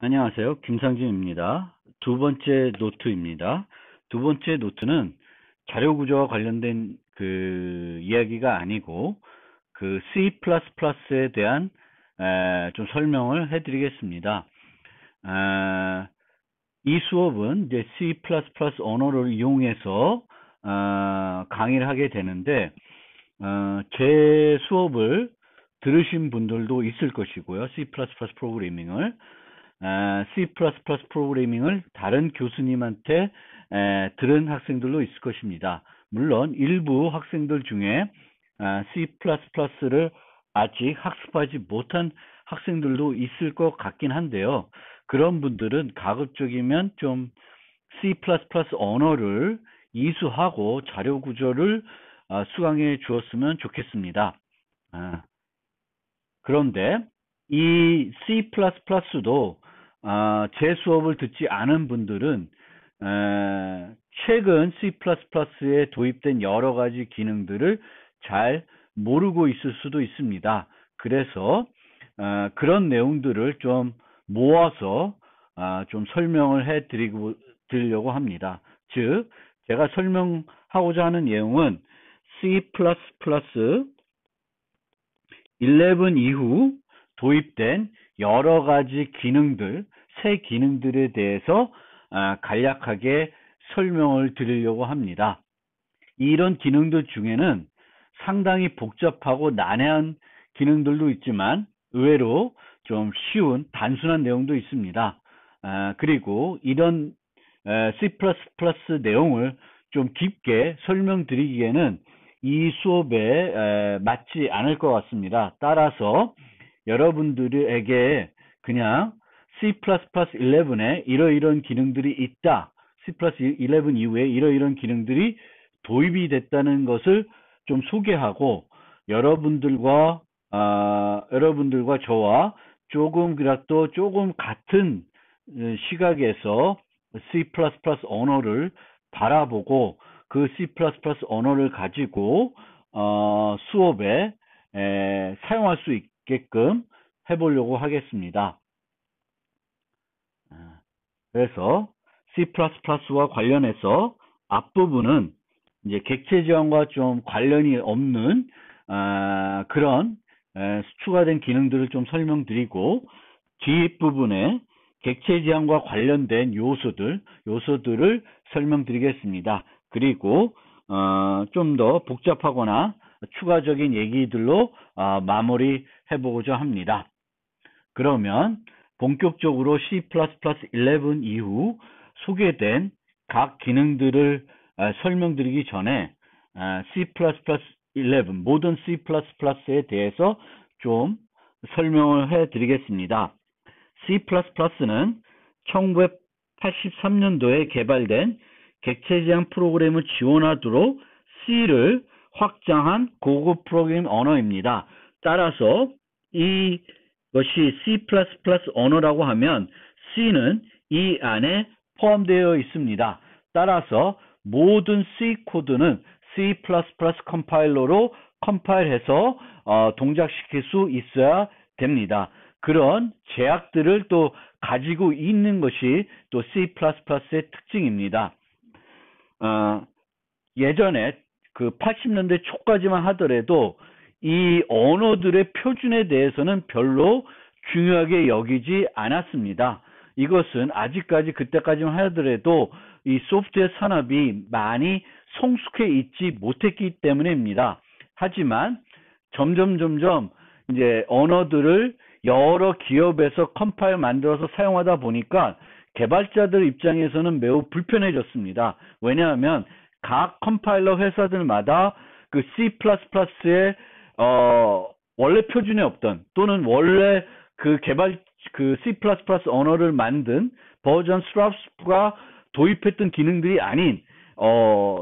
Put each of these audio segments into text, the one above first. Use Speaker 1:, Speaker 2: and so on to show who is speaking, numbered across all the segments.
Speaker 1: 안녕하세요. 김상진입니다. 두 번째 노트입니다. 두 번째 노트는 자료 구조와 관련된 이야기가 아니고 C++에 대한 좀 설명을 해드리겠습니다. 이 수업은 이제 C++ 언어를 이용해서 강의를 하게 되는데 제 수업을 들으신 분들도 있을 것이고요. C++ 프로그래밍을 C++ 프로그래밍을 다른 교수님한테 들은 학생들도 있을 것입니다. 물론 일부 학생들 중에 C++를 아직 학습하지 못한 학생들도 있을 것 같긴 한데요. 그런 분들은 가급적이면 좀 C++ 언어를 이수하고 자료 구조를 수강해 주었으면 좋겠습니다. 그런데 이 C++도 제 수업을 듣지 않은 분들은 최근 C++에 도입된 여러 가지 기능들을 잘 모르고 있을 수도 있습니다. 그래서 그런 내용들을 좀 모아서 좀 설명을 드리려고 합니다. 즉, 제가 설명하고자 하는 내용은 C++ 11 이후 도입된 여러 가지 기능들, 새 기능들에 대해서 간략하게 설명을 드리려고 합니다. 이런 기능들 중에는 상당히 복잡하고 난해한 기능들도 있지만 의외로 좀 쉬운 단순한 내용도 있습니다. 그리고 이런 C++ 내용을 좀 깊게 설명드리기에는 이 수업에 맞지 않을 것 같습니다. 따라서 여러분들에게 그냥 C++11에 이러이러한 기능들이 있다. C++11 이후에 이러이러한 기능들이 도입이 됐다는 것을 좀 소개하고 여러분들과 저와 조금이라도 조금 같은 시각에서 C++ 언어를 바라보고 그 C++ 언어를 가지고 수업에 사용할 수 있게끔 해보려고 하겠습니다. 그래서 C++와 관련해서 앞부분은 이제 객체 지원과 좀 관련이 없는 그런 추가된 기능들을 좀 설명드리고 뒷부분에 객체 지향과 관련된 요소들을 설명드리겠습니다. 그리고 좀 더 복잡하거나 추가적인 얘기들로 마무리 해보고자 합니다. 그러면 본격적으로 C++11 이후 소개된 각 기능들을 설명드리기 전에 C++11 모든 C++에 대해서 좀 설명을 해드리겠습니다. C++는 1983년도에 개발된 객체 지향 프로그램을 지원하도록 C를 확장한 고급 프로그래밍 언어입니다. 따라서 이것이 C++ 언어라고 하면 C는 이 안에 포함되어 있습니다. 따라서 모든 C 코드는 C++ 컴파일러로 컴파일해서 동작시킬 수 있어야 됩니다. 그런 제약들을 또 가지고 있는 것이 또 C++의 특징입니다. 예전에 그 80년대 초까지만 하더라도 이 언어들의 표준에 대해서는 별로 중요하게 여기지 않았습니다. 이것은 아직까지 그때까지만 하더라도 이 소프트웨어 산업이 많이 성숙해 있지 못했기 때문입니다. 하지만 점점 이제 언어들을 여러 기업에서 컴파일 만들어서 사용하다 보니까 개발자들 입장에서는 매우 불편해졌습니다. 왜냐하면 각 컴파일러 회사들마다 그 C++의 원래 표준에 없던 또는 원래 그 C++ 언어를 만든 버전 스트랍스가 도입했던 기능들이 아닌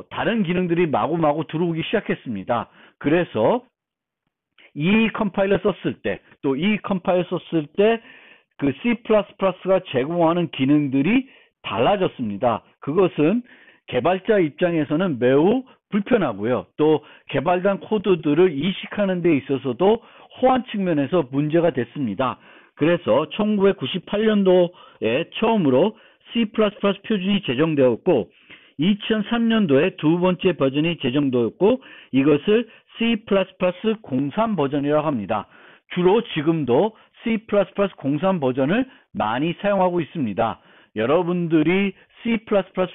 Speaker 1: 다른 기능들이 마구마구 들어오기 시작했습니다. 그래서 이 컴파일러 썼을 때 또 이 컴파일러 썼을 때 그 C++가 제공하는 기능들이 달라졌습니다. 그것은 개발자 입장에서는 매우 불편하고요. 또 개발된 코드들을 이식하는 데 있어서도 호환 측면에서 문제가 됐습니다. 그래서 1998년도에 처음으로 C++ 표준이 제정되었고 2003년도에 두 번째 버전이 제정되었고 이것을 C++ 03 버전이라고 합니다. 주로 지금도 C++ 03 버전을 많이 사용하고 있습니다. 여러분들이 C++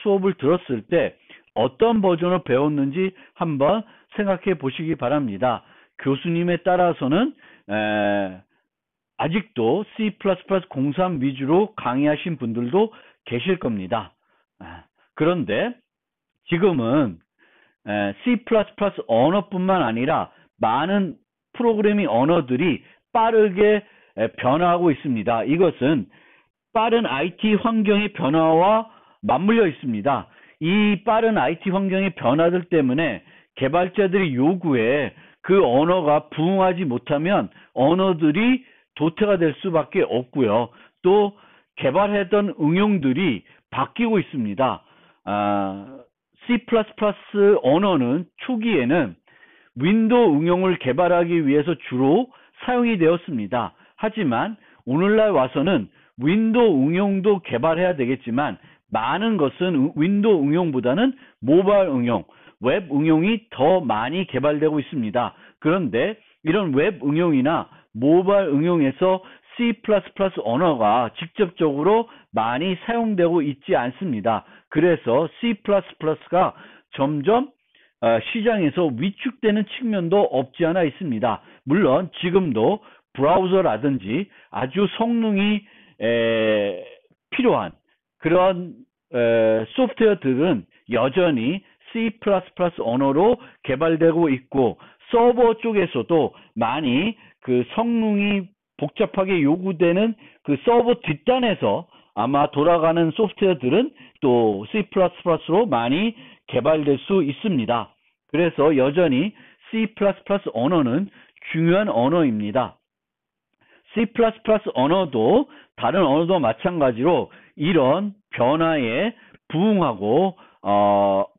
Speaker 1: 수업을 들었을 때 어떤 버전을 배웠는지 한번 생각해 보시기 바랍니다. 교수님에 따라서는 아직도 C++ 03 위주로 강의하신 분들도 계실 겁니다. 그런데 지금은 C++ 언어뿐만 아니라 많은 프로그래밍 언어들이 빠르게 변화하고 있습니다. 이것은 빠른 IT 환경의 변화와 맞물려 있습니다. 이 빠른 IT 환경의 변화들 때문에 개발자들의 요구에 그 언어가 부응하지 못하면 언어들이 도태가 될 수밖에 없고요. 또 개발했던 응용들이 바뀌고 있습니다. C++ 언어는 초기에는 윈도우 응용을 개발하기 위해서 주로 사용이 되었습니다. 하지만 오늘날 와서는 윈도우 응용도 개발해야 되겠지만 많은 것은 윈도우 응용보다는 모바일 응용, 웹 응용이 더 많이 개발되고 있습니다. 그런데 이런 웹 응용이나 모바일 응용에서 C++ 언어가 직접적으로 많이 사용되고 있지 않습니다. 그래서 C++가 점점 시장에서 위축되는 측면도 없지 않아 있습니다. 물론 지금도 브라우저라든지 아주 성능이 필요한 그런 소프트웨어들은 여전히 C++ 언어로 개발되고 있고 서버 쪽에서도 많이 그 성능이 복잡하게 요구되는 그 서버 뒷단에서 아마 돌아가는 소프트웨어들은 또 C++로 많이 개발될 수 있습니다. 그래서 여전히 C++ 언어는 중요한 언어입니다. C++ 언어도 다른 언어도 마찬가지로 이런 변화에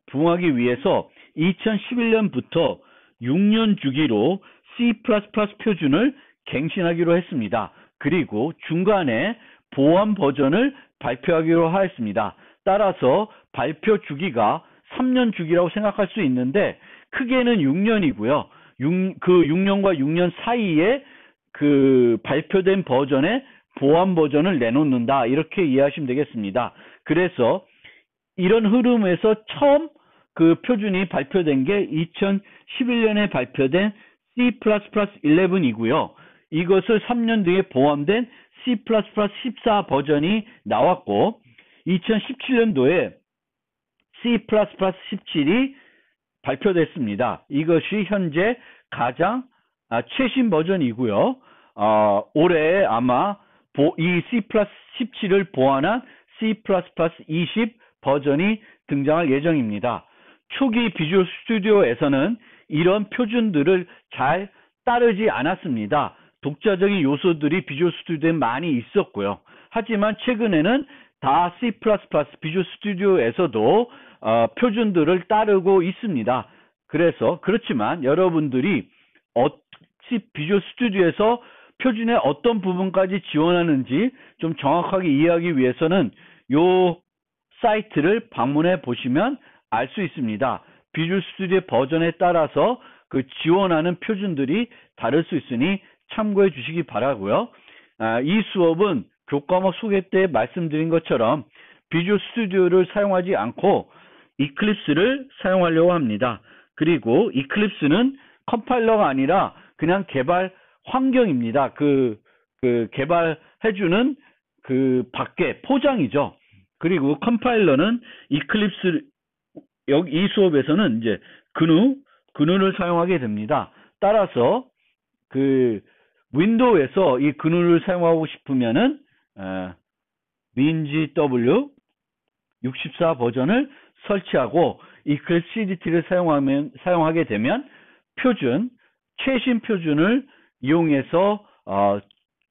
Speaker 1: 부응하기 위해서 2011년부터 6년 주기로 C++ 표준을 갱신하기로 했습니다. 그리고 중간에 보완 버전을 발표하기로 하였습니다. 따라서 발표 주기가 3년 주기라고 생각할 수 있는데 크게는 6년이고요. 그 6년과 6년 사이에 그 발표된 버전의 보완 버전을 내놓는다. 이렇게 이해하시면 되겠습니다. 그래서 이런 흐름에서 처음 그 표준이 발표된 게 2011년에 발표된 C++ 11이고요. 이것을 3년 뒤에 보완된 C++ 14 버전이 나왔고 2017년도에 C++ 17이 발표됐습니다. 이것이 현재 가장 최신 버전이고요. 올해 아마 이 C++ 17을 보완한 C++ 20 버전이 등장할 예정입니다. 초기 비주얼 스튜디오에서는 이런 표준들을 잘 따르지 않았습니다. 독자적인 요소들이 비주얼 스튜디오에 많이 있었고요. 하지만 최근에는 다 C++ 비주얼 스튜디오에서도 표준들을 따르고 있습니다. 그렇지만 여러분들이 비주얼 스튜디오에서 표준의 어떤 부분까지 지원하는지 좀 정확하게 이해하기 위해서는 이 사이트를 방문해 보시면 알 수 있습니다. 비주얼 스튜디오 버전에 따라서 그 지원하는 표준들이 다를 수 있으니 참고해 주시기 바라고요. 이 수업은 교과목 소개 때 말씀드린 것처럼 비주얼 스튜디오를 사용하지 않고 이클립스를 사용하려고 합니다. 그리고 이클립스는 컴파일러가 아니라 그냥 개발 환경입니다. 그 개발해주는 그 밖에 포장이죠. 그리고 컴파일러는 이클립스 이 수업에서는 이제 GNU를 사용하게 됩니다. 따라서 그 윈도우에서 이 GNU를 사용하고 싶으면은 WinGW 64 버전을 설치하고 이클립스 CDT를 사용하게 되면 최신 표준을 이용해서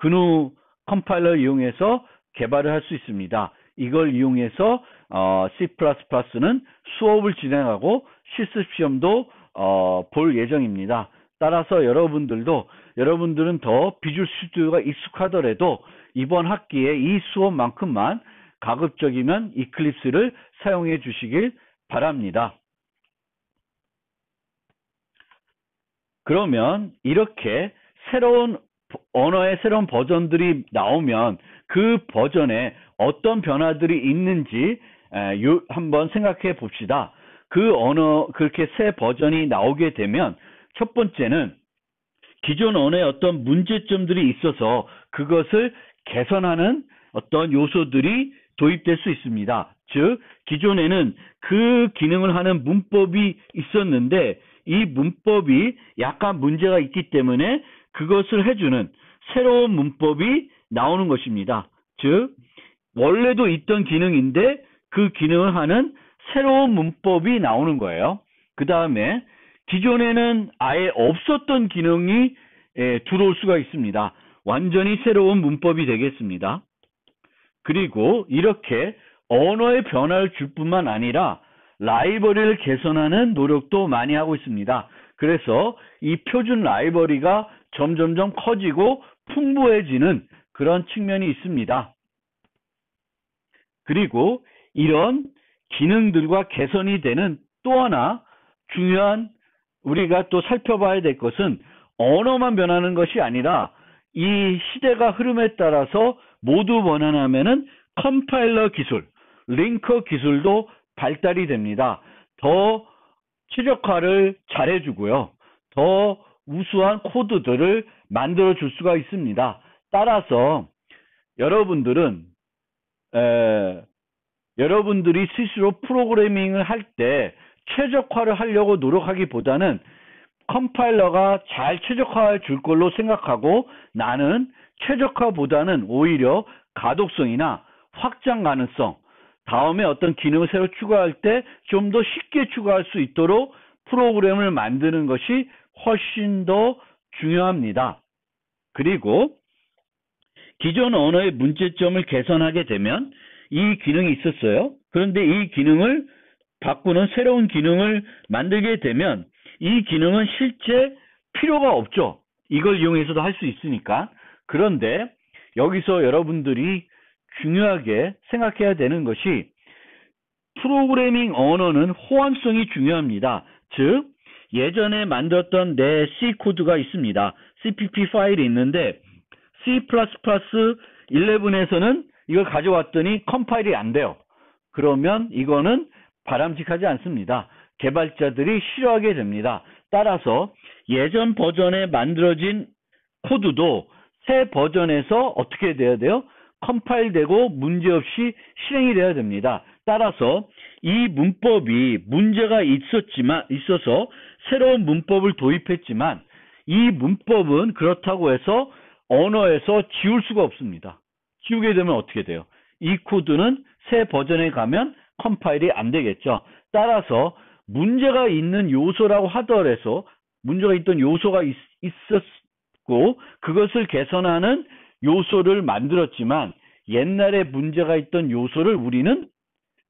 Speaker 1: GNU 컴파일러 이용해서 개발을 할 수 있습니다. 이걸 이용해서 C++는 수업을 진행하고 실습 시험도 볼 예정입니다. 따라서 여러분들은 더 비주얼 스튜디오가 익숙하더라도 이번 학기에 이 수업만큼만 가급적이면 이클립스를 사용해 주시길 바랍니다. 그러면 이렇게 언어의 새로운 버전들이 나오면 그 버전에 어떤 변화들이 있는지 한번 생각해 봅시다. 그렇게 새 버전이 나오게 되면 첫 번째는 기존 언어에 어떤 문제점들이 있어서 그것을 개선하는 어떤 요소들이 도입될 수 있습니다. 즉, 기존에는 그 기능을 하는 문법이 있었는데 이 문법이 약간 문제가 있기 때문에 그것을 해주는 새로운 문법이 나오는 것입니다. 즉, 원래도 있던 기능인데 그 기능을 하는 새로운 문법이 나오는 거예요. 그 다음에 기존에는 아예 없었던 기능이 들어올 수가 있습니다. 완전히 새로운 문법이 되겠습니다. 그리고 이렇게 언어의 변화를 줄 뿐만 아니라 라이브러리를 개선하는 노력도 많이 하고 있습니다. 그래서 이 표준 라이브러리가 점점점 커지고 풍부해지는 그런 측면이 있습니다. 그리고 이런 기능들과 개선이 되는 또 하나 중요한 우리가 또 살펴봐야 될 것은 언어만 변하는 것이 아니라 이 시대가 흐름에 따라서 모두 변환하면은 컴파일러 기술, 링커 기술도 발달이 됩니다. 더 최적화를 잘해주고요. 더 우수한 코드들을 만들어줄 수가 있습니다. 따라서 여러분들이 스스로 프로그래밍을 할 때 최적화를 하려고 노력하기보다는 컴파일러가 잘 최적화해 줄 걸로 생각하고 나는 최적화보다는 오히려 가독성이나 확장 가능성, 다음에 어떤 기능을 새로 추가할 때 좀 더 쉽게 추가할 수 있도록 프로그램을 만드는 것이 훨씬 더 중요합니다. 그리고 기존 언어의 문제점을 개선하게 되면 이 기능이 있었어요. 그런데 이 기능을 바꾸는 새로운 기능을 만들게 되면 이 기능은 실제 필요가 없죠. 이걸 이용해서도 할 수 있으니까. 그런데 여기서 여러분들이 중요하게 생각해야 되는 것이 프로그래밍 언어는 호환성이 중요합니다. 즉, 예전에 만들었던 내 C 코드가 있습니다. CPP 파일이 있는데 C++11에서는 이걸 가져왔더니 컴파일이 안 돼요. 그러면 이거는 바람직하지 않습니다. 개발자들이 싫어하게 됩니다. 따라서 예전 버전에 만들어진 코드도 새 버전에서 어떻게 돼야 돼요? 컴파일되고 문제없이 실행이 돼야 됩니다. 따라서 이 문법이 문제가 있어서 새로운 문법을 도입했지만 이 문법은 그렇다고 해서 언어에서 지울 수가 없습니다. 지우게 되면 어떻게 돼요? 이 코드는 새 버전에 가면 컴파일이 안 되겠죠. 따라서 문제가 있는 요소라고 하더라도 문제가 있던 요소가 있었고 그것을 개선하는 요소를 만들었지만 옛날에 문제가 있던 요소를 우리는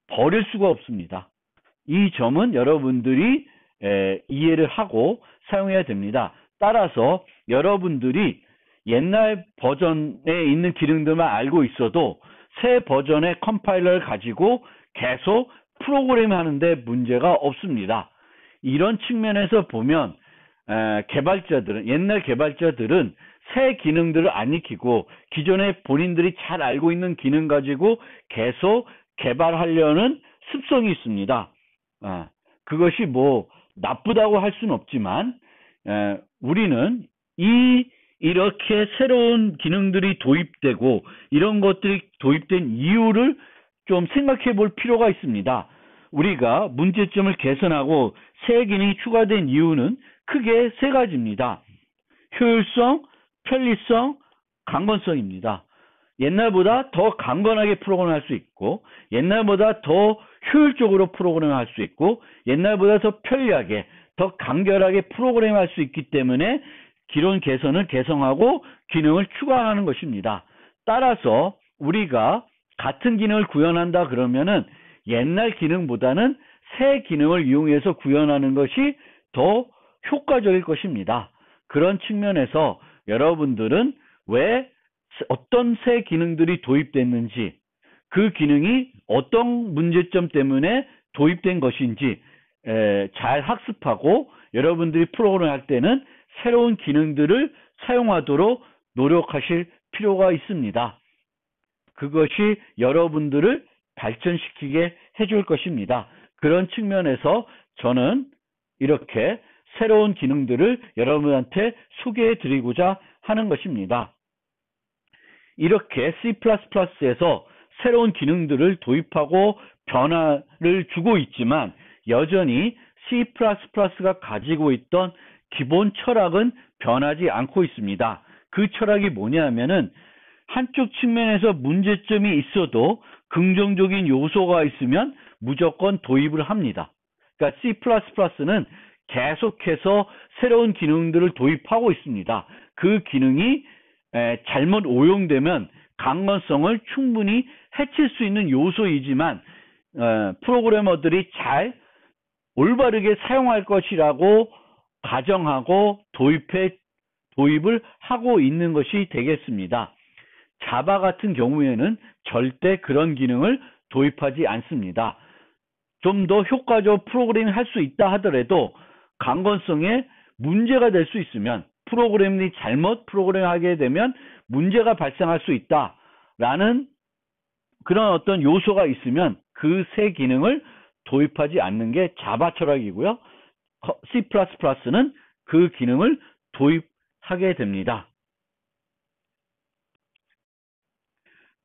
Speaker 1: 버릴 수가 없습니다. 이 점은 여러분들이 이해를 하고 사용해야 됩니다. 따라서 여러분들이 옛날 버전에 있는 기능들만 알고 있어도 새 버전의 컴파일러를 가지고 계속 프로그램 하는데 문제가 없습니다. 이런 측면에서 보면 옛날 개발자들은 새 기능들을 안 익히고 기존에 본인들이 잘 알고 있는 기능 가지고 계속 개발하려는 습성이 있습니다. 그것이 뭐 나쁘다고 할 수는 없지만 우리는 이렇게 새로운 기능들이 도입되고 이런 것들이 도입된 이유를 좀 생각해 볼 필요가 있습니다. 우리가 문제점을 개선하고 새 기능이 추가된 이유는 크게 세 가지입니다. 효율성, 편리성, 강건성입니다. 옛날보다 더 강건하게 프로그램할 수 있고 옛날보다 더 효율적으로 프로그램할 수 있고 옛날보다 더 편리하게 더 간결하게 프로그램할 수 있기 때문에 기존 개선을 개선하고 기능을 추가하는 것입니다. 따라서 우리가 같은 기능을 구현한다 그러면은 옛날 기능보다는 새 기능을 이용해서 구현하는 것이 더 효과적일 것입니다. 그런 측면에서 여러분들은 왜 어떤 새 기능들이 도입됐는지, 그 기능이 어떤 문제점 때문에 도입된 것인지 잘 학습하고 여러분들이 프로그램 할 때는 새로운 기능들을 사용하도록 노력하실 필요가 있습니다. 그것이 여러분들을 발전시키게 해줄 것입니다. 그런 측면에서 저는 이렇게 새로운 기능들을 여러분한테 소개해 드리고자 하는 것입니다. 이렇게 C++에서 새로운 기능들을 도입하고 변화를 주고 있지만 여전히 C++가 가지고 있던 기본 철학은 변하지 않고 있습니다. 그 철학이 뭐냐면은 한쪽 측면에서 문제점이 있어도 긍정적인 요소가 있으면 무조건 도입을 합니다. 그러니까 C++는 계속해서 새로운 기능들을 도입하고 있습니다. 그 기능이 잘못 오용되면 강건성을 충분히 해칠 수 있는 요소이지만 프로그래머들이 잘 올바르게 사용할 것이라고 가정하고 도입을 하고 있는 것이 되겠습니다. 자바 같은 경우에는 절대 그런 기능을 도입하지 않습니다. 좀 더 효과적으로 프로그래밍을 할 수 있다 하더라도 강건성에 문제가 될 수 있으면 프로그램이 잘못 프로그램하게 되면 문제가 발생할 수 있다라는 그런 어떤 요소가 있으면 그 새 기능을 도입하지 않는 게 자바 철학이고요. C++는 그 기능을 도입하게 됩니다.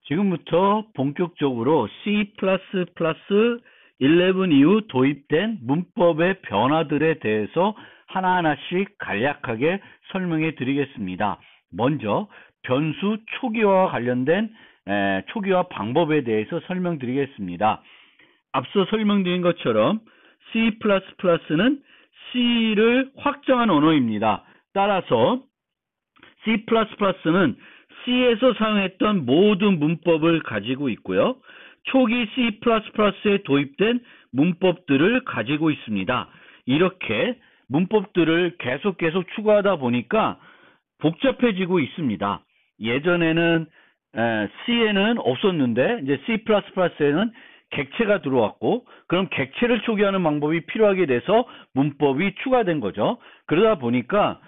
Speaker 1: 지금부터 본격적으로 C++ 11 이후 도입된 문법의 변화들에 대해서 하나하나씩 간략하게 설명해 드리겠습니다. 먼저 변수 초기화와 관련된 초기화 방법에 대해서 설명드리겠습니다. 앞서 설명드린 것처럼 C++는 C를 확정한 언어입니다. 따라서 C++는 C에서 사용했던 모든 문법을 가지고 있고요. 초기 C++에 도입된 문법들을 가지고 있습니다. 이렇게 문법들을 계속 추가하다 보니까 복잡해지고 있습니다. 예전에는 C에는 없었는데 이제 C++에는 객체가 들어왔고 그럼 객체를 초기화하는 방법이 필요하게 돼서 문법이 추가된 거죠. 그러다 보니까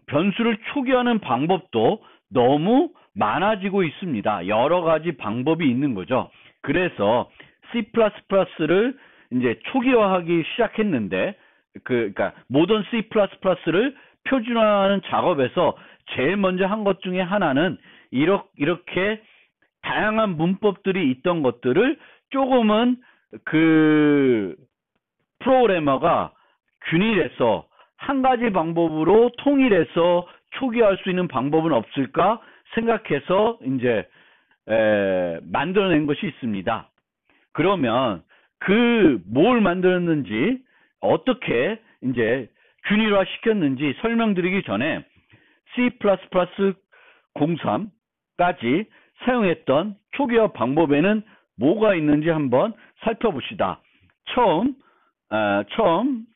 Speaker 1: 변수를 초기화하는 방법도 너무 많아지고 있습니다. 여러 가지 방법이 있는 거죠. 그래서 C++를 이제 초기화하기 시작했는데 그러니까 모던 C++를 표준화하는 작업에서 제일 먼저 한 것 중에 하나는 이렇게 다양한 문법들이 있던 것들을 조금은 그 프로그래머가 균일해서 한 가지 방법으로 통일해서 초기화할 수 있는 방법은 없을까 생각해서 이제 만들어낸 것이 있습니다. 그러면 그 뭘 만들었는지 어떻게 이제 균일화 시켰는지 설명드리기 전에 C++03까지 사용했던 초기화 방법에는 뭐가 있는지 한번 살펴봅시다. 처음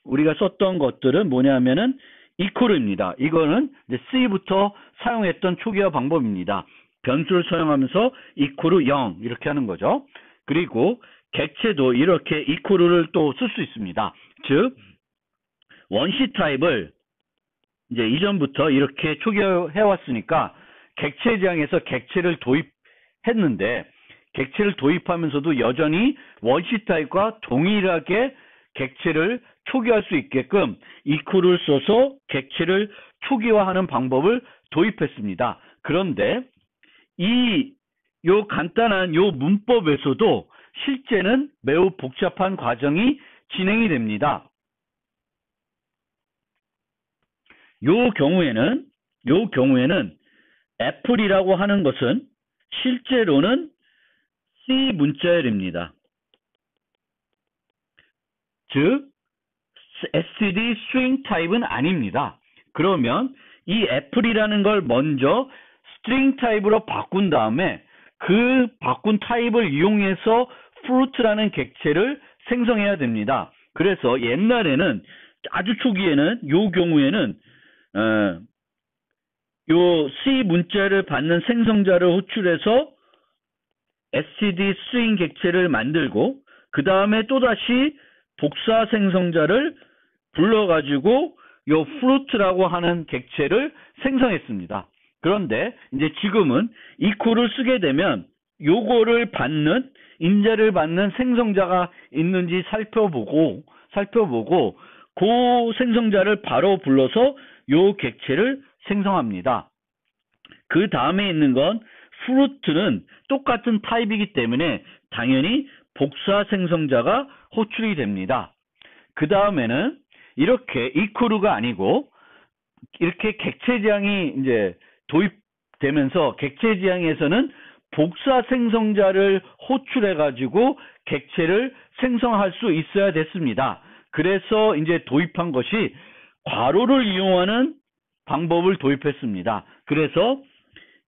Speaker 1: 우리가 썼던 것들은 뭐냐면은 equal입니다. 이거는 이제 C부터 사용했던 초기화 방법입니다. 변수를 사용하면서 equal 0 이렇게 하는 거죠. 그리고 객체도 이렇게 equal을 또 쓸 수 있습니다. 즉 원시 타입을 이제 이전부터 이렇게 초기화해 왔으니까 객체 지향에서 객체를 도입했는데 객체를 도입하면서도 여전히 원시 타입과 동일하게 객체를 초기화할 수 있게끔 equal을 써서 객체를 초기화하는 방법을 도입했습니다. 그런데 요 간단한 요 문법에서도 실제는 매우 복잡한 과정이 진행이 됩니다. 요 경우에는 애플이라고 하는 것은 실제로는 C 문자열입니다. 즉 std string 타입은 아닙니다. 그러면 이 애플이라는 걸 먼저 string 타입으로 바꾼 다음에 그 바꾼 타입을 이용해서 fruit라는 객체를 생성해야 됩니다. 그래서 옛날에는 아주 초기에는 요 경우에는 요 C 문자를 받는 생성자를 호출해서 std 스트링 객체를 만들고 그 다음에 또다시 복사 생성자를 불러가지고 요 fruit라고 하는 객체를 생성했습니다. 그런데 이제 지금은 equal을 쓰게 되면 요거를 받는 인자를 받는 생성자가 있는지 살펴보고 그 생성자를 바로 불러서 요 객체를 생성합니다. 그 다음에 있는 건 fruit는 똑같은 타입이기 때문에 당연히 복사 생성자가 호출이 됩니다. 그 다음에는 이렇게 equal가 아니고 이렇게 객체 지향이 이제 도입되면서 객체 지향에서는 복사 생성자를 호출해 가지고 객체를 생성할 수 있어야 됐습니다. 그래서 이제 도입한 것이 괄호를 이용하는 방법을 도입했습니다. 그래서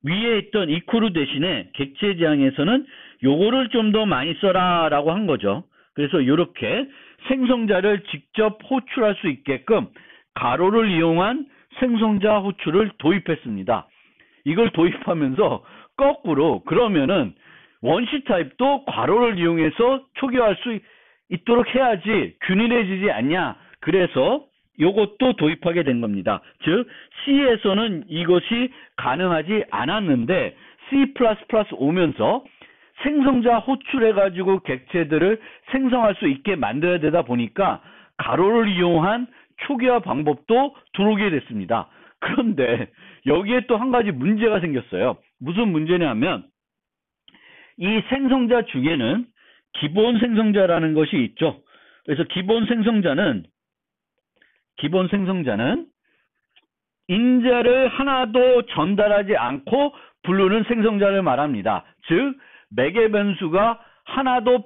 Speaker 1: 위에 있던 equal 대신에 객체 지향에서는 요거를 좀 더 많이 써라 라고 한 거죠. 그래서 이렇게 생성자를 직접 호출할 수 있게끔 괄호를 이용한 생성자 호출을 도입했습니다. 이걸 도입하면서 거꾸로 그러면은 원시 타입도 괄호를 이용해서 초기화할 수 있도록 해야지 균일해지지 않냐. 그래서 요것도 도입하게 된 겁니다. 즉 C에서는 이것이 가능하지 않았는데 C++ 오면서 생성자 호출해가지고 객체들을 생성할 수 있게 만들어야 되다 보니까 괄호를 이용한 초기화 방법도 들어오게 됐습니다. 그런데 여기에 또 한 가지 문제가 생겼어요. 무슨 문제냐면 이 생성자 중에는 기본 생성자라는 것이 있죠. 그래서 기본 생성자는 인자를 하나도 전달하지 않고 부르는 생성자를 말합니다. 즉 매개 변수가 하나도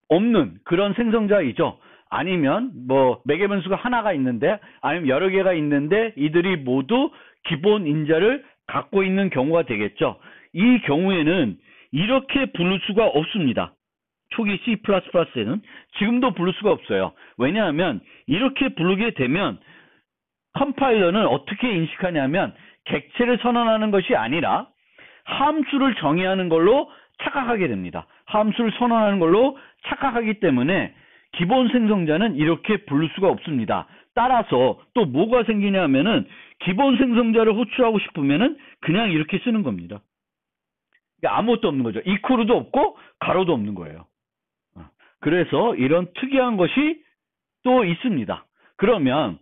Speaker 1: 없는 그런 생성자이죠. 아니면 뭐 매개 변수가 하나가 있는데 아니면 여러 개가 있는데 이들이 모두 기본 인자를 갖고 있는 경우가 되겠죠. 이 경우에는 이렇게 부를 수가 없습니다. 초기 C++에는 지금도 부를 수가 없어요. 왜냐하면 이렇게 부르게 되면 컴파일러는 어떻게 인식하냐면 객체를 선언하는 것이 아니라 함수를 정의하는 걸로 착각하게 됩니다. 함수를 선언하는 걸로 착각하기 때문에 기본 생성자는 이렇게 부를 수가 없습니다. 따라서 또 뭐가 생기냐면은 기본 생성자를 호출하고 싶으면은 그냥 이렇게 쓰는 겁니다. 그러니까 아무것도 없는 거죠. 이퀄도 없고 가로도 없는 거예요. 그래서 이런 특이한 것이 또 있습니다. 그러면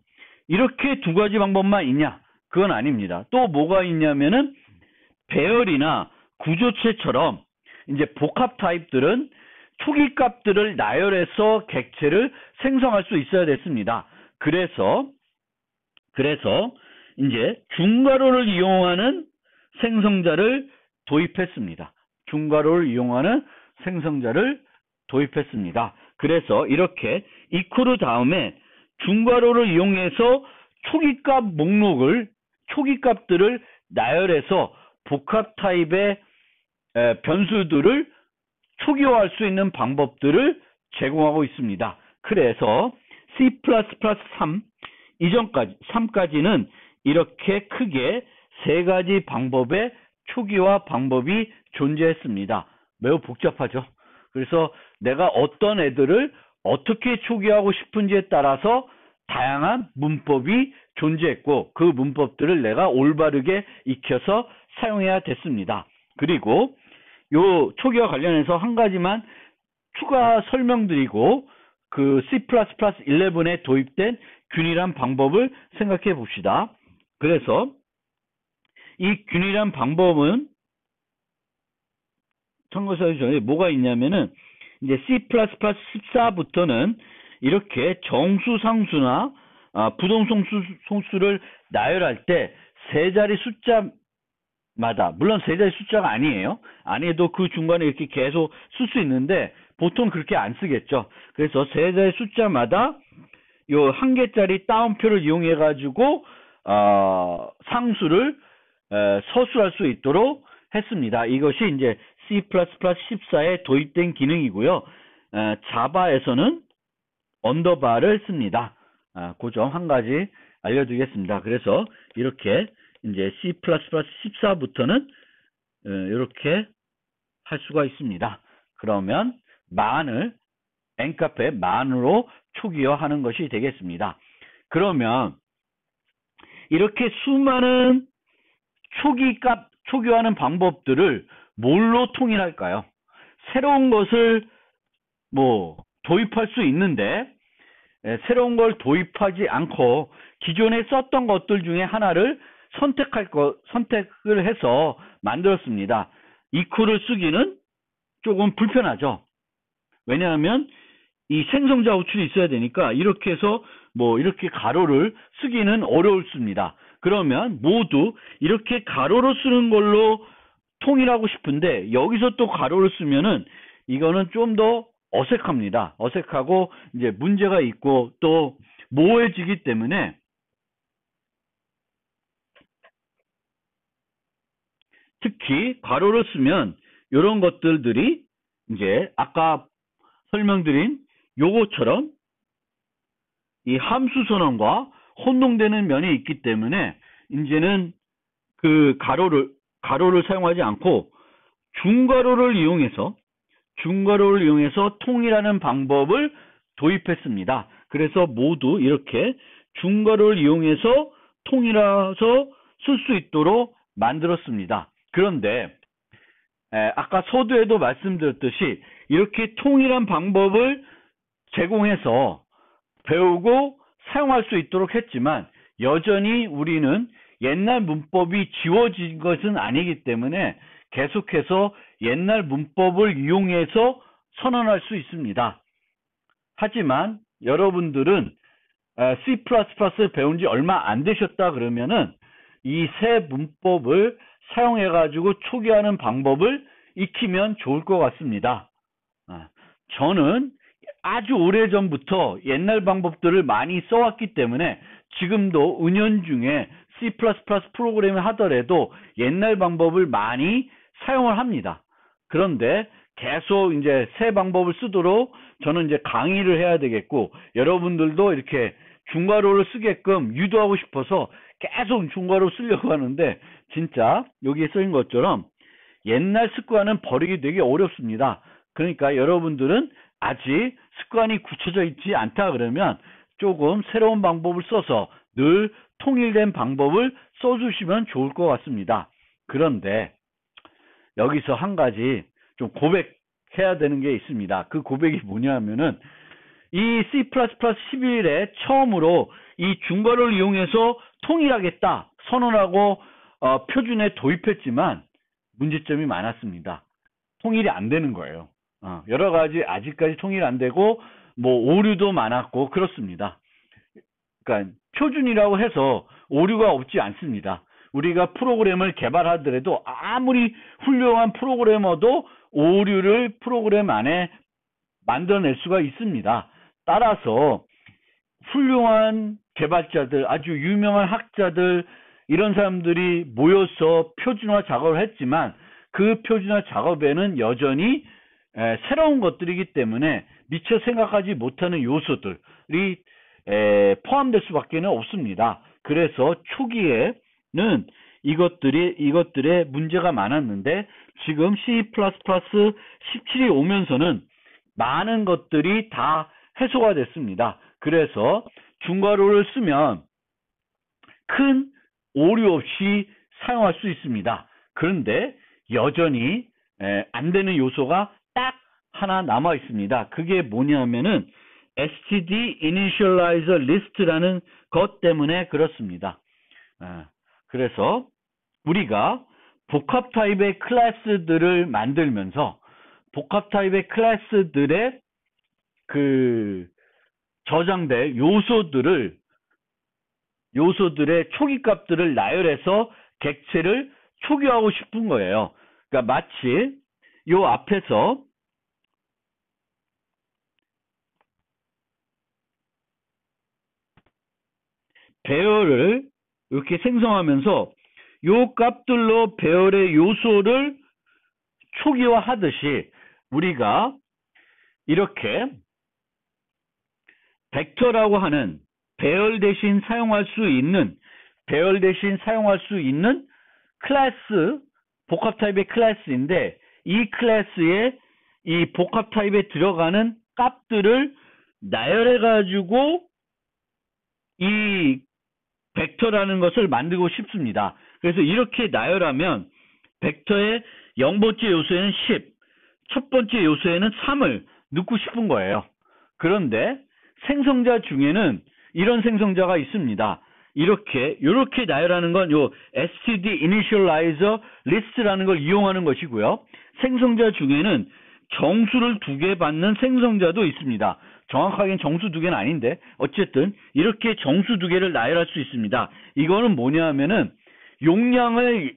Speaker 1: 이렇게 두 가지 방법만 있냐? 그건 아닙니다. 또 뭐가 있냐면은 배열이나 구조체처럼 이제 복합 타입들은 초기 값들을 나열해서 객체를 생성할 수 있어야 됐습니다. 그래서 이제 중괄호를 이용하는 생성자를 도입했습니다. 중괄호를 이용하는 생성자를 도입했습니다. 그래서 이렇게 equal 다음에 중괄호를 이용해서 초기값 목록을 초기값들을 나열해서 복합 타입의 변수들을 초기화할 수 있는 방법들을 제공하고 있습니다. 그래서 C++3 이전까지 3까지는 이렇게 크게 세 가지 방법의 초기화 방법이 존재했습니다. 매우 복잡하죠. 그래서 내가 어떤 애들을 어떻게 초기화하고 싶은지에 따라서 다양한 문법이 존재했고 그 문법들을 내가 올바르게 익혀서 사용해야 됐습니다. 그리고 요 초기화 관련해서 한 가지만 추가 설명드리고 그 C++11에 도입된 균일한 방법을 생각해 봅시다. 그래서 이 균일한 방법은 참고서 전에 뭐가 있냐면은 이제 C++14부터는 이렇게 정수, 상수나 부동성 소수를 나열할 때 세 자리 숫자마다 물론 세 자리 숫자가 아니에요. 아니어도 그 중간에 이렇게 계속 쓸 수 있는데 보통 그렇게 안 쓰겠죠. 그래서 세 자리 숫자마다 요 한 개짜리 따옴표를 이용해 가지고 상수를 서술할 수 있도록 했습니다. 이것이 이제 C++14에 도입된 기능이고요. 자바에서는 언더바를 씁니다. 그 점 한 가지 알려드리겠습니다. 그래서 이렇게 이제 C++ 14부터는 이렇게 할 수가 있습니다. 그러면 만을 n카페 만으로 초기화하는 것이 되겠습니다. 그러면 이렇게 수많은 초기화하는 방법들을 뭘로 통일할까요? 새로운 것을 도입할 수 있는데 새로운 걸 도입하지 않고 기존에 썼던 것들 중에 하나를 선택을 해서 만들었습니다. equal을 쓰기는 조금 불편하죠. 왜냐하면 이 생성자 호출이 있어야 되니까 이렇게 해서 이렇게 가로를 쓰기는 어려웠습니다. 그러면 모두 이렇게 가로로 쓰는 걸로 통일하고 싶은데 여기서 또 가로를 쓰면은 이거는 좀 더 어색합니다. 어색하고 이제 문제가 있고 또 모호해지기 때문에 특히 가로를 쓰면 이런 것들이 이제 아까 설명드린 요거처럼 이 함수 선언과 혼동되는 면이 있기 때문에 이제는 그 가로를 사용하지 않고 중괄호를 이용해서 통일하는 방법을 도입했습니다. 그래서 모두 이렇게 중괄호를 이용해서 통일해서 쓸 수 있도록 만들었습니다. 그런데 아까 서두에도 말씀드렸듯이 이렇게 통일한 방법을 제공해서 배우고 사용할 수 있도록 했지만 여전히 우리는 옛날 문법이 지워진 것은 아니기 때문에 계속해서 옛날 문법을 이용해서 선언할 수 있습니다. 하지만 여러분들은 C++를 배운 지 얼마 안 되셨다 그러면은 이 새 문법을 사용해 가지고 초기화하는 방법을 익히면 좋을 것 같습니다. 저는 아주 오래전부터 옛날 방법들을 많이 써왔기 때문에 지금도 은연중에 C++ 프로그램을 하더라도 옛날 방법을 많이 사용을 합니다. 그런데 계속 이제 새 방법을 쓰도록 저는 이제 강의를 해야 되겠고 여러분들도 이렇게 중괄호를 쓰게끔 유도하고 싶어서 계속 중괄호 쓰려고 하는데 진짜 여기에 쓰인 것처럼 옛날 습관은 버리기 되게 어렵습니다. 그러니까 여러분들은 아직 습관이 굳혀져 있지 않다 그러면 조금 새로운 방법을 써서 늘 통일된 방법을 써주시면 좋을 것 같습니다. 그런데 여기서 한 가지 좀 고백해야 되는 게 있습니다. 그 고백이 뭐냐면은 이 C++ 11에 처음으로 이 중괄호를 이용해서 통일하겠다 선언하고 표준에 도입했지만 문제점이 많았습니다. 통일이 안 되는 거예요. 여러 가지 아직까지 통일 안 되고 오류도 많았고 그렇습니다. 그러니까 표준이라고 해서 오류가 없지 않습니다. 우리가 프로그램을 개발하더라도 아무리 훌륭한 프로그래머도 오류를 프로그램 안에 만들어낼 수가 있습니다. 따라서 훌륭한 개발자들, 아주 유명한 학자들 이런 사람들이 모여서 표준화 작업을 했지만 그 표준화 작업에는 여전히 새로운 것들이기 때문에 미처 생각하지 못하는 요소들이 포함될 수밖에 없습니다. 그래서 초기에는 이것들의 문제가 많았는데 지금 C++ 17이 오면서는 많은 것들이 다 해소가 됐습니다. 그래서 중괄호를 쓰면 큰 오류 없이 사용할 수 있습니다. 그런데 여전히 안 되는 요소가 딱 하나 남아 있습니다. 그게 뭐냐면은 std initializer list라는 것 때문에 그렇습니다. 그래서 우리가 복합 타입의 클래스들을 만들면서 복합 타입의 클래스들의 그 저장될 요소들의 초기 값들을 나열해서 객체를 초기화하고 싶은 거예요. 그러니까 마치 요 앞에서 배열을 이렇게 생성하면서 요 값들로 배열의 요소를 초기화하듯이 우리가 이렇게 벡터라고 하는 배열 대신 사용할 수 있는 클래스, 복합 타입의 클래스인데, 이 클래스에 이 복합 타입에 들어가는 값들을 나열해가지고 이 벡터라는 것을 만들고 싶습니다. 그래서 이렇게 나열하면 벡터의 0번째 요소에는 10, 첫 번째 요소에는 3을 넣고 싶은 거예요. 그런데 생성자 중에는 이런 생성자가 있습니다. 이렇게 나열하는 건 요 std initializer list라는 걸 이용하는 것이고요. 생성자 중에는 정수를 2개 받는 생성자도 있습니다. 정확하게는 정수 2개는 아닌데 어쨌든 이렇게 정수 2개를 나열할 수 있습니다. 이거는 뭐냐 하면은 용량이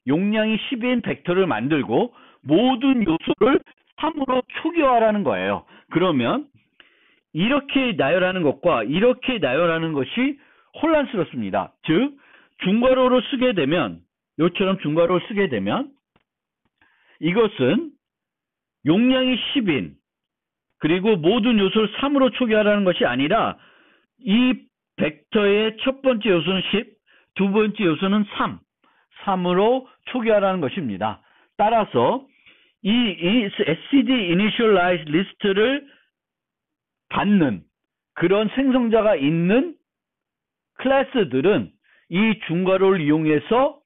Speaker 1: 10인 벡터를 만들고 모든 요소를 3으로 초기화하라는 거예요. 그러면 이렇게 나열하는 것과 이렇게 나열하는 것이 혼란스럽습니다. 즉 중괄호로 쓰게 되면 요처럼 중괄호를 쓰게 되면 이것은 용량이 10인 그리고 모든 요소를 3으로 초기화하라는 것이 아니라 이 벡터의 첫 번째 요소는 10, 두 번째 요소는 3으로 초기화하라는 것입니다. 따라서 이 std initialize list를 받는 그런 생성자가 있는 클래스들은 이 중괄호를 이용해서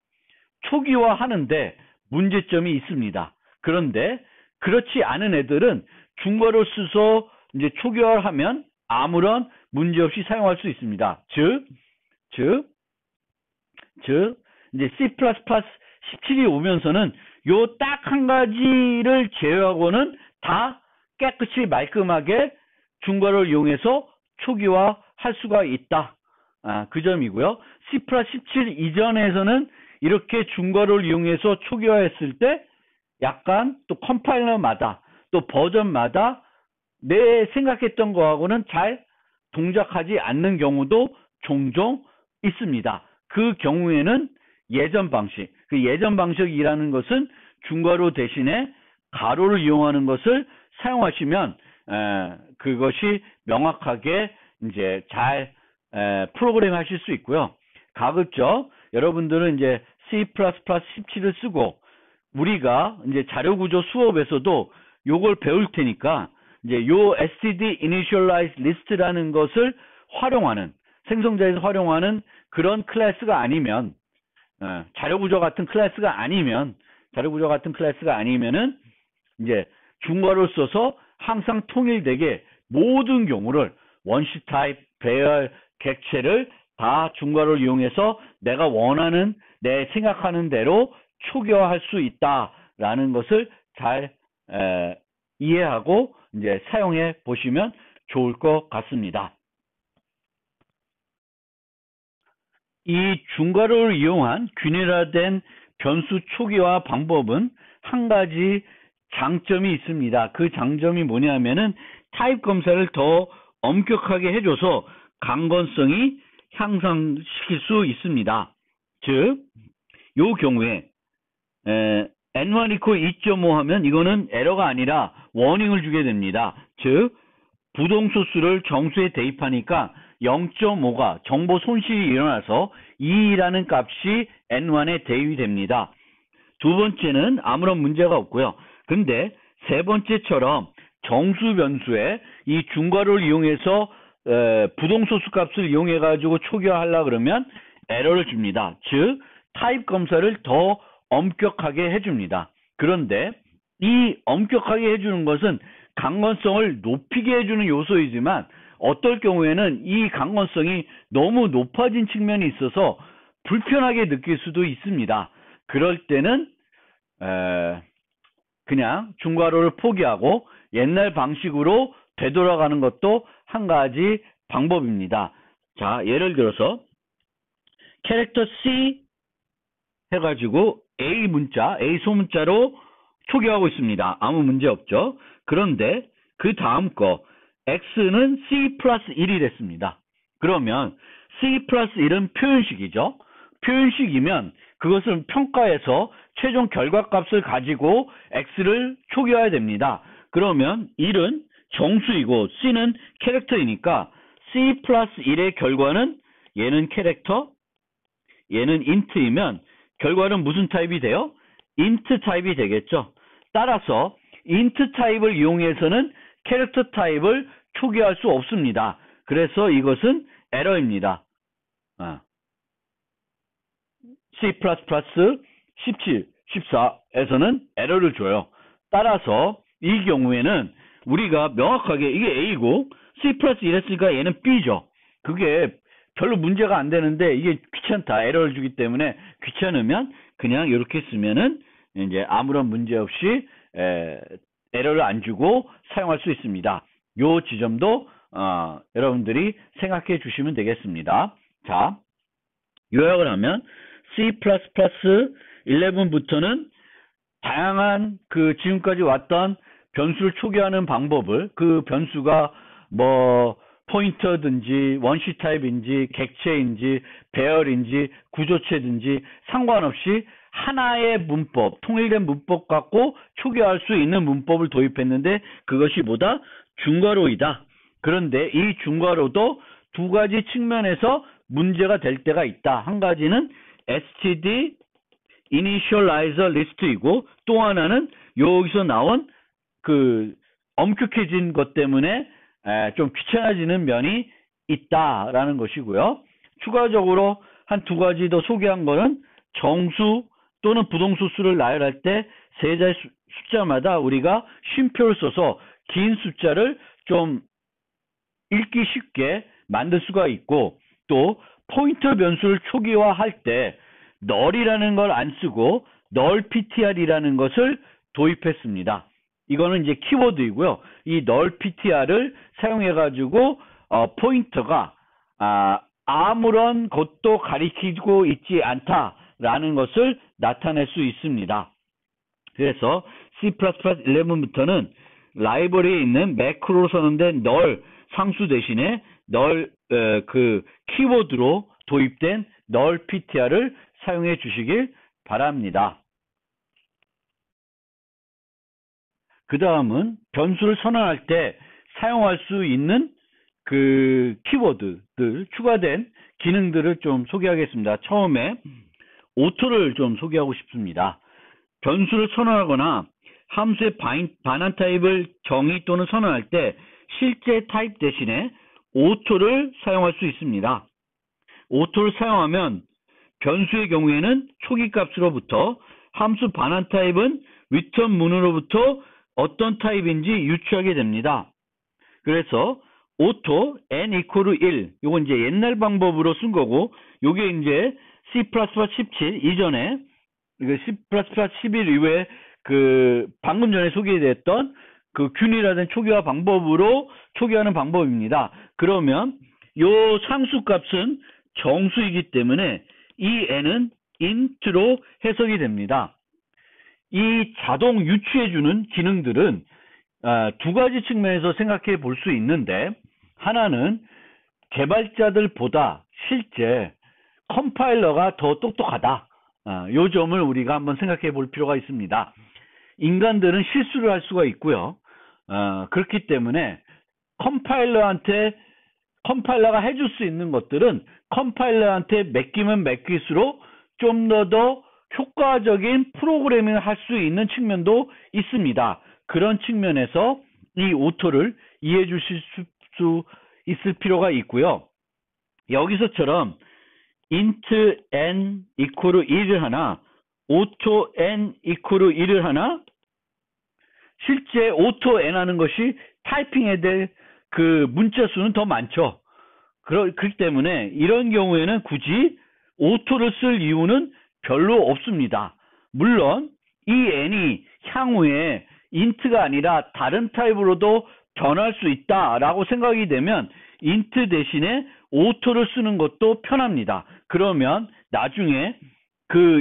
Speaker 1: 초기화하는데 문제점이 있습니다. 그런데 그렇지 않은 애들은 중괄호 써서 이제 초기화를 하면 아무런 문제 없이 사용할 수 있습니다. 즉 이제 C++ 17이 오면서는 요 딱 한 가지를 제외하고는 다 깨끗이 말끔하게 중괄호를 이용해서 초기화할 수가 있다. 그 점이고요. C++ 17 이전에서는 이렇게 중괄호를 이용해서 초기화했을 때 약간 또 컴파일러마다 또 버전마다 내 생각했던 거하고는 잘 동작하지 않는 경우도 종종 있습니다. 그 경우에는 예전 방식이라는 것은 중괄호 대신에 가로를 이용하는 것을 사용하시면 그것이 명확하게 이제 잘 프로그램 하실 수 있고요. 가급적 여러분들은 이제 C++ 17을 쓰고 우리가 이제 자료구조 수업에서도 요걸 배울 테니까 이제 요 std initialize list라는 것을 활용하는 생성자에서 활용하는 그런 클래스가 아니면 자료구조 같은 클래스가 아니면은 이제 중괄호를 써서 항상 통일되게 모든 경우를 원시 타입, 배열, 객체를 다 중괄호를 이용해서 내가 원하는 내 생각하는 대로 초기화할 수 있다라는 것을 잘 이해하고 이제 사용해 보시면 좋을 것 같습니다. 이 중괄호를 이용한 균일화된 변수 초기화 방법은 한 가지 장점이 있습니다. 그 장점이 뭐냐면은 타입 검사를 더 엄격하게 해줘서 강건성이 향상시킬 수 있습니다. 즉, 요 경우에 n1 equal 2.5 하면 이거는 에러가 아니라 워닝을 주게 됩니다. 즉, 부동소수를 정수에 대입하니까 0.5가 정보 손실이 일어나서 2라는 값이 n1에 대입이 됩니다. 두 번째는 아무런 문제가 없고요. 근데 세 번째처럼 정수 변수에 이 중괄호를 이용해서 부동소수 값을 이용해 가지고 초기화하려고 그러면 에러를 줍니다. 즉 타입 검사를 더 엄격하게 해줍니다. 그런데 이 엄격하게 해주는 것은 강건성을 높이게 해주는 요소이지만 어떨 경우에는 이 강건성이 너무 높아진 측면이 있어서 불편하게 느낄 수도 있습니다. 그럴 때는 그냥 중괄호를 포기하고 옛날 방식으로 되돌아가는 것도 한 가지 방법입니다. 자, 예를 들어서 캐릭터 C 해가지고 A 소문자로 초기화하고 있습니다. 아무 문제 없죠. 그런데 그 다음 거 X는 C 플러스 1이 됐습니다. 그러면 C 플러스 1은 표현식이죠. 표현식이면 그것을 평가해서 최종 결과값을 가지고 X를 초기화해야 됩니다. 그러면 1은 정수이고 C는 캐릭터이니까 C 플러스 1의 결과는 얘는 캐릭터, 얘는 int이면 결과는 무슨 타입이 돼요? int 타입이 되겠죠. 따라서 int 타입을 이용해서는 캐릭터 타입을 초기화할 수 없습니다. 그래서 이것은 에러입니다. C++ 17, 14에서는 에러를 줘요. 따라서 이 경우에는 우리가 명확하게 이게 A고 C 플러스 1 했으니까 얘는 B죠. 그게 별로 문제가 안 되는데 이게 귀찮다. 에러를 주기 때문에 귀찮으면 그냥 이렇게 쓰면은 이제 아무런 문제 없이 에러를 안 주고 사용할 수 있습니다. 요 지점도 여러분들이 생각해 주시면 되겠습니다. 자, 요약을 하면 C++ 11부터는 다양한 그 지금까지 왔던 변수를 초기화하는 방법을 그 변수가 뭐 포인터든지 원시 타입인지 객체인지 배열인지 구조체든지 상관없이 하나의 문법, 통일된 문법 갖고 초기화할 수 있는 문법을 도입했는데 그것이 뭐다? 중괄호이다. 그런데 이 중괄호도 두 가지 측면에서 문제가 될 때가 있다. 한 가지는 std initializer list이고 또 하나는 여기서 나온 그 엄격해진 것 때문에 좀 귀찮아지는 면이 있다라는 것이고요. 추가적으로 한 두 가지 더 소개한 거는 정수 또는 부동수 수를 나열할 때 세 자리 숫자마다 우리가 쉼표를 써서 긴 숫자를 좀 읽기 쉽게 만들 수가 있고 또 포인터 변수를 초기화할 때 널이라는 걸 안 쓰고 널 ptr이라는 것을 도입했습니다. 이거는 이제 키워드이고요. 이 널 ptr을 사용해 가지고 포인터가 아무런 것도 가리키고 있지 않다라는 것을 나타낼 수 있습니다. 그래서 C++ 11부터는 라이브러리에 있는 매크로로 선언된 널 상수 대신에 널 그 키워드로 도입된 널 ptr을 사용해 주시길 바랍니다. 그 다음은 변수를 선언할 때 사용할 수 있는 그 키워드들, 추가된 기능들을 좀 소개하겠습니다. 처음에 오토를 좀 소개하고 싶습니다. 변수를 선언하거나 함수의 반환 타입을 정의 또는 선언할 때 실제 타입 대신에 오토를 사용할 수 있습니다. 오토를 사용하면 변수의 경우에는 초기 값으로부터 함수 반환 타입은 리턴 문으로부터 어떤 타입인지 유추하게 됩니다. 그래서 오토 n equal 1 요건 이제 옛날 방법으로 쓴 거고 요게 이제 C++ 17 이전에 C++ 11 이후에 그 방금 전에 소개됐던 그 균이라든 초기화 방법으로 초기화하는 방법입니다. 그러면 요 상수 값은 정수이기 때문에 이 n은 int로 해석이 됩니다. 이 자동 유추해주는 기능들은 두 가지 측면에서 생각해 볼 수 있는데 하나는 개발자들보다 실제 컴파일러가 더 똑똑하다. 이 점을 우리가 한번 생각해 볼 필요가 있습니다. 인간들은 실수를 할 수가 있고요. 그렇기 때문에 컴파일러가 해줄 수 있는 것들은 컴파일러한테 맡기면 맡길수록 좀 더 효과적인 프로그래밍을 할 수 있는 측면도 있습니다. 그런 측면에서 이 오토를 이해해 주실 수 있을 필요가 있고요. 여기서처럼 int n equal 1을 하나, auto n equal 1을 하나, 실제 auto n 하는 것이 타이핑해야 될 그 문자 수는 더 많죠. 그렇기 때문에 이런 경우에는 굳이 오토를 쓸 이유는 별로 없습니다. 물론 이 n이 향후에 int가 아니라 다른 타입으로도 변할 수 있다라고 생각이 되면 int 대신에 오토를 쓰는 것도 편합니다. 그러면 나중에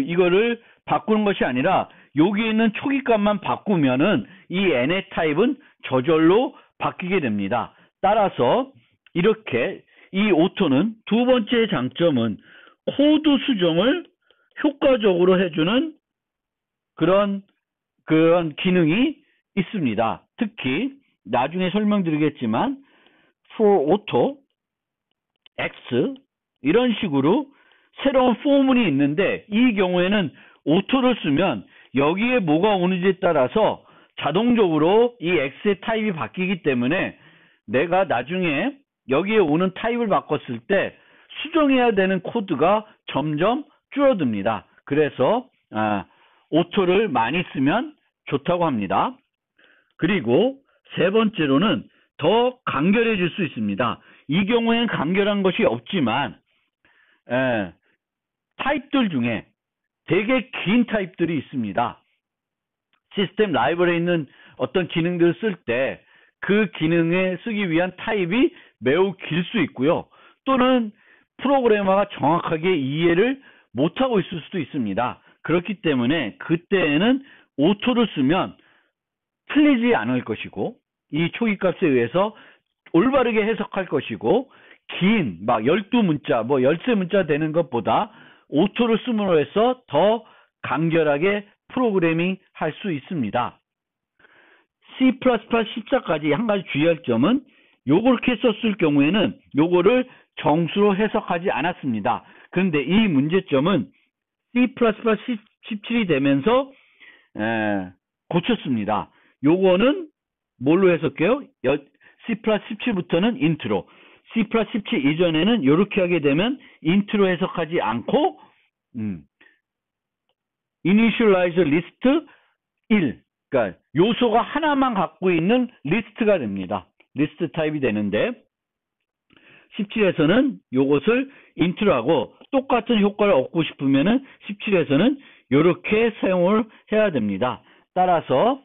Speaker 1: 이거를 바꾸는 것이 아니라 여기 있는 초기값만 바꾸면은 이 n의 타입은 저절로 바뀌게 됩니다. 따라서 이렇게 이 오토는 두 번째 장점은 코드 수정을 효과적으로 해주는 그런 기능이 있습니다. 특히 나중에 설명드리겠지만 for auto X 이런 식으로 새로운 포문이 있는데 이 경우에는 오토를 쓰면 여기에 뭐가 오는지에 따라서 자동적으로 이 X의 타입이 바뀌기 때문에 내가 나중에 여기에 오는 타입을 바꿨을 때 수정해야 되는 코드가 점점 줄어듭니다. 그래서 오토를 많이 쓰면 좋다고 합니다. 그리고 세 번째로는 더 간결해질 수 있습니다. 이 경우에는 간결한 것이 없지만 타입들 중에 되게 긴 타입들이 있습니다. 시스템 라이브러리에 있는 어떤 기능들을 쓸 때 그 기능에 쓰기 위한 타입이 매우 길 수 있고요. 또는 프로그래머가 정확하게 이해를 못하고 있을 수도 있습니다. 그렇기 때문에 그때에는 오토를 쓰면 틀리지 않을 것이고 이 초기값에 의해서 올바르게 해석할 것이고 긴 막 12문자 뭐 13문자 되는 것보다 오토를 씀으로 해서 더 간결하게 프로그래밍 할 수 있습니다. C++ C자까지 한 가지 주의할 점은 요렇게 썼을 경우에는 요거를 정수로 해석하지 않았습니다. 그런데 이 문제점은 C++ 17이 되면서 고쳤습니다. 요거는 뭘로 해석해요? C++ 17부터는 인트로, C++ 17 이전에는 이렇게 하게 되면 인트로 해석하지 않고 initialize list 1, 그러니까 요소가 하나만 갖고 있는 리스트가 됩니다. 리스트 타입이 되는데 17에서는 요것을 인트로하고 똑같은 효과를 얻고 싶으면은 17에서는 이렇게 사용을 해야 됩니다. 따라서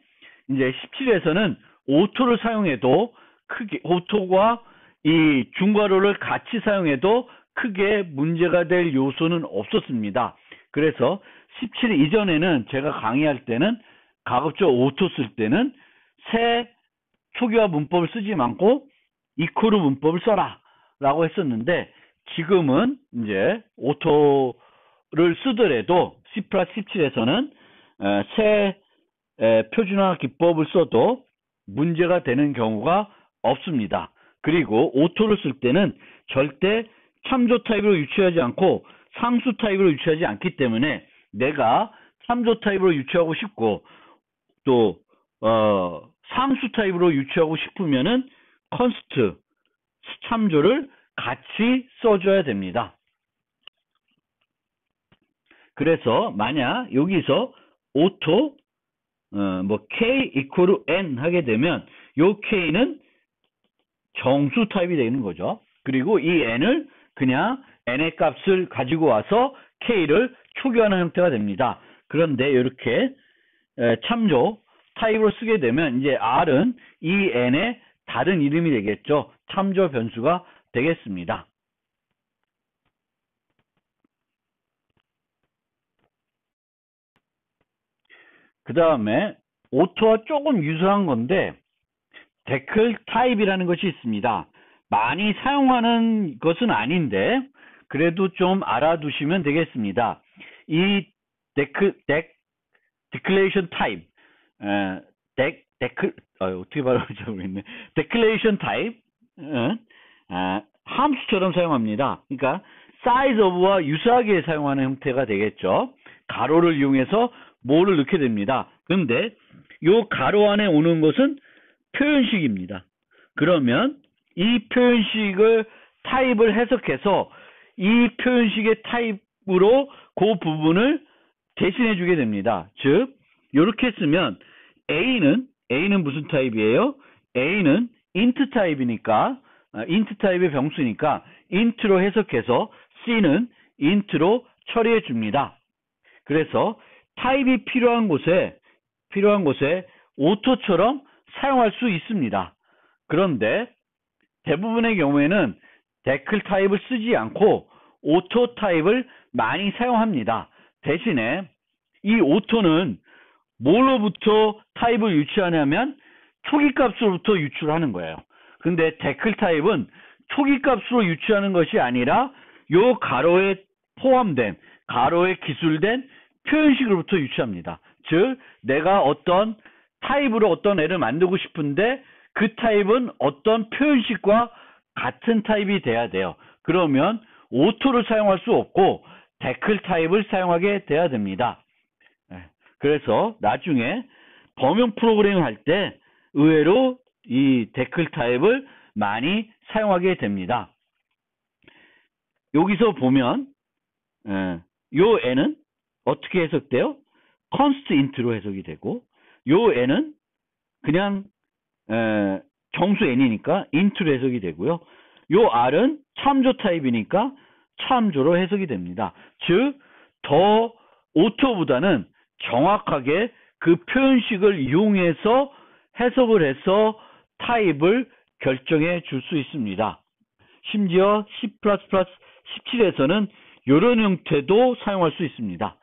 Speaker 1: 이제 17에서는 오토를 사용해도 크게 오토와 이 중괄호를 같이 사용해도 크게 문제가 될 요소는 없었습니다. 그래서 17 이전에는 제가 강의할 때는 가급적 오토 쓸 때는 새 초기화 문법을 쓰지 않고 이코르 문법을 써라 라고 했었는데 지금은 이제 오토를 쓰더라도 C++ 17에서는 새 표준화 기법을 써도 문제가 되는 경우가 없습니다. 그리고 오토를 쓸 때는 절대 참조 타입으로 유추하지 않고 상수 타입으로 유추하지 않기 때문에 내가 참조 타입으로 유추하고 싶고 또 상수 타입으로 유추하고 싶으면은 컨스트 참조를 같이 써줘야 됩니다. 그래서 만약 여기서 오토 뭐 k 이퀄 n 하게 되면 요 k는 정수 타입이 되는 거죠. 그리고 이 n을 그냥 n의 값을 가지고 와서 k를 초기화하는 형태가 됩니다. 그런데 이렇게 참조 타입으로 쓰게 되면 이제 r은 이 n의 다른 이름이 되겠죠. 참조 변수가 되겠습니다. 그 다음에 오토와 조금 유사한 건데 데클 타입이라는 것이 있습니다. 많이 사용하는 것은 아닌데 그래도 좀 알아두시면 되겠습니다. 이 declaration type, 어떻게 발음하는지 모르겠네. declaration type, 함수처럼 사용합니다. 그러니까 size of와 유사하게 사용하는 형태가 되겠죠. 가로를 이용해서 뭐를 넣게 됩니다. 그런데 이 가로 안에 오는 것은 표현식입니다. 그러면 이 표현식을 타입을 해석해서 이 표현식의 타입으로 그 부분을 대신해 주게 됩니다. 즉 이렇게 쓰면 A는 무슨 타입이에요? A는 int 타입이니까 int 타입의 병수니까 int로 해석해서 C는 int로 처리해 줍니다. 그래서 타입이 필요한 곳에 오토처럼 사용할 수 있습니다. 그런데 대부분의 경우에는 데클 타입을 쓰지 않고 오토 타입을 많이 사용합니다. 대신에 이 오토는 뭘로부터 타입을 유추하냐면 초기값으로부터 유추하는 거예요. 근데 데클 타입은 초기값으로 유추하는 것이 아니라 요 가로에 포함된 가로에 기술된 표현식으로부터 유추합니다. 즉 내가 어떤 타입으로 어떤 애를 만들고 싶은데 그 타입은 어떤 표현식과 같은 타입이 돼야 돼요. 그러면 오토를 사용할 수 없고 데클 타입을 사용하게 돼야 됩니다. 그래서 나중에 범용 프로그래밍 할 때 의외로 이 데클 타입을 많이 사용하게 됩니다. 여기서 보면 요 n은 어떻게 해석돼요? const int로 해석이 되고 요 n은 그냥 정수 n이니까 int로 해석이 되고요. 요 r은 참조 타입이니까 참조로 해석이 됩니다. 즉, 더 오토보다는 정확하게 그 표현식을 이용해서 해석을 해서 타입을 결정해 줄 수 있습니다. 심지어 C++ 17에서는 이런 형태도 사용할 수 있습니다.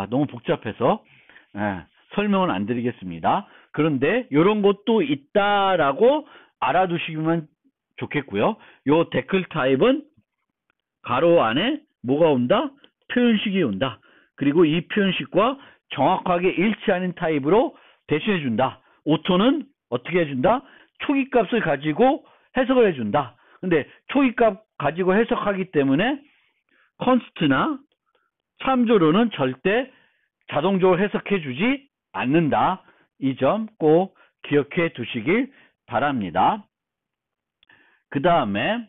Speaker 1: 너무 복잡해서 설명은 안 드리겠습니다. 그런데 이런 것도 있다라고 알아두시면 좋겠고요. 요 데클 타입은 가로 안에 뭐가 온다? 표현식이 온다. 그리고 이 표현식과 정확하게 일치하는 타입으로 대신해 준다. 오토는 어떻게 해준다? 초기값을 가지고 해석을 해준다. 근데 초기값 가지고 해석하기 때문에 const나 참조로는 절대 자동적으로 해석해 주지 않는다. 이 점 꼭 기억해 두시길 바랍니다. 그 다음에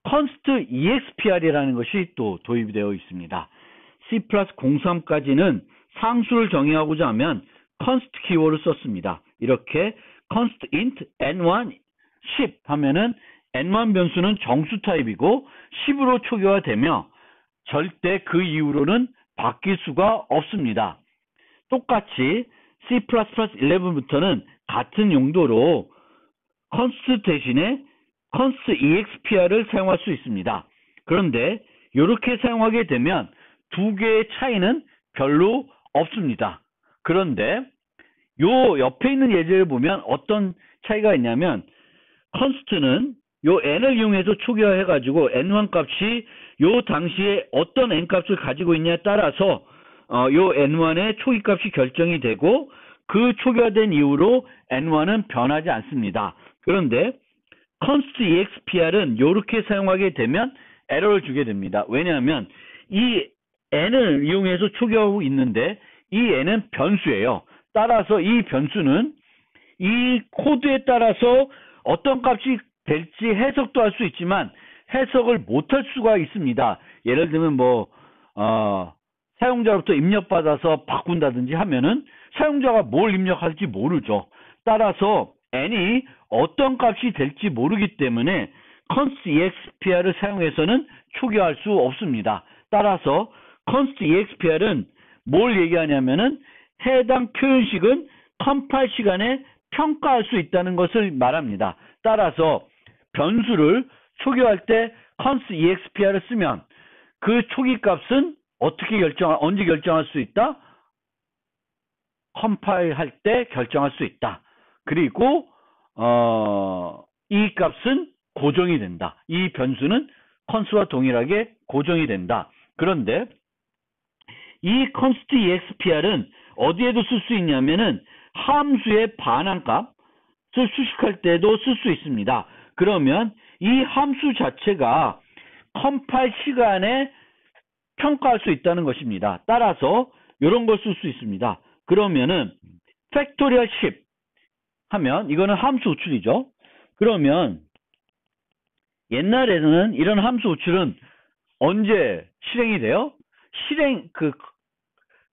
Speaker 1: const expr이라는 것이 또 도입이 되어 있습니다. C+03까지는 상수를 정의하고자 하면 const 키워드를 썼습니다. 이렇게 const int n1 10 하면은 n1 변수는 정수 타입이고 10으로 초기화되며 절대 그 이후로는 바뀔 수가 없습니다. 똑같이 C++11부터는 같은 용도로 const 대신에 const expr를 사용할 수 있습니다. 그런데 이렇게 사용하게 되면 두 개의 차이는 별로 없습니다. 그런데 요 옆에 있는 예제를 보면 어떤 차이가 있냐면 const는 요 n을 이용해서 초기화해 가지고 n1 값이 요 당시에 어떤 n 값을 가지고 있냐에 따라서 요 n1의 초기 값이 결정이 되고 그 초기화된 이후로 n1은 변하지 않습니다. 그런데 const expr은 이렇게 사용하게 되면 에러를 주게 됩니다. 왜냐하면 이 n을 이용해서 초기화하고 있는데 이 n은 변수예요. 따라서 이 변수는 이 코드에 따라서 어떤 값이 될지 해석도 할 수 있지만 해석을 못할 수가 있습니다. 예를 들면 사용자로부터 입력받아서 바꾼다든지 하면은 사용자가 뭘 입력할지 모르죠. 따라서 n이 어떤 값이 될지 모르기 때문에 const expr를 사용해서는 초기화할 수 없습니다. 따라서 const expr은 뭘 얘기하냐면은 해당 표현식은 컴파일 시간에 평가할 수 있다는 것을 말합니다. 따라서 변수를 초기화할 때 const expr를 쓰면 그 초기 값은 언제 결정할 수 있다? 컴파일 할 때 결정할 수 있다. 그리고 이 값은 고정이 된다. 이 변수는 const와 동일하게 고정이 된다. 그런데 이 const expr은 어디에도 쓸 수 있냐면은 함수의 반환값을 수식할 때도 쓸 수 있습니다. 그러면 이 함수 자체가 컴파일 시간에 평가할 수 있다는 것입니다. 따라서 이런 걸 쓸 수 있습니다. 그러면은 팩토리얼 10 하면 이거는 함수 호출이죠. 그러면 옛날에는 이런 함수 호출은 언제 실행이 돼요?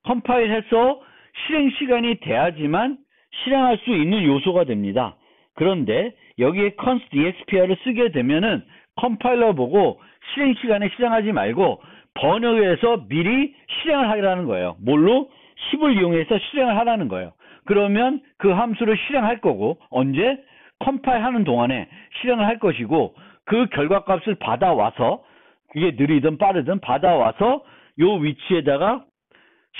Speaker 1: 컴파일해서 실행 시간이 돼야지만 실행할 수 있는 요소가 됩니다. 그런데 여기에 const expr를 쓰게 되면은 컴파일러 보고 실행 시간에 실행하지 말고 번역해서 미리 실행을 하라는 거예요. 뭘로? 10을 이용해서 실행을 하라는 거예요. 그러면 그 함수를 실행할 거고 언제? 컴파일 하는 동안에 실행을 할 것이고 그 결과값을 받아와서 그게 느리든 빠르든 받아와서 요 위치에다가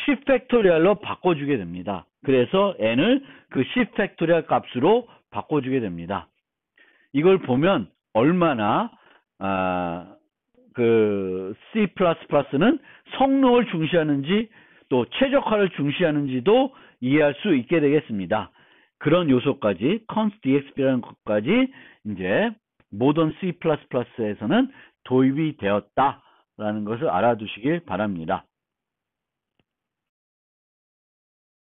Speaker 1: 10 팩토리얼로 바꿔주게 됩니다. 그래서 n을 그 10 팩토리얼 값으로 바꿔주게 됩니다. 이걸 보면 얼마나 그 C++는 성능을 중시하는지 또 최적화를 중시하는지도 이해할 수 있게 되겠습니다. 그런 요소까지 const expr라는 것까지 이제 모던 C++에서는 도입이 되었다라는 것을 알아두시길 바랍니다.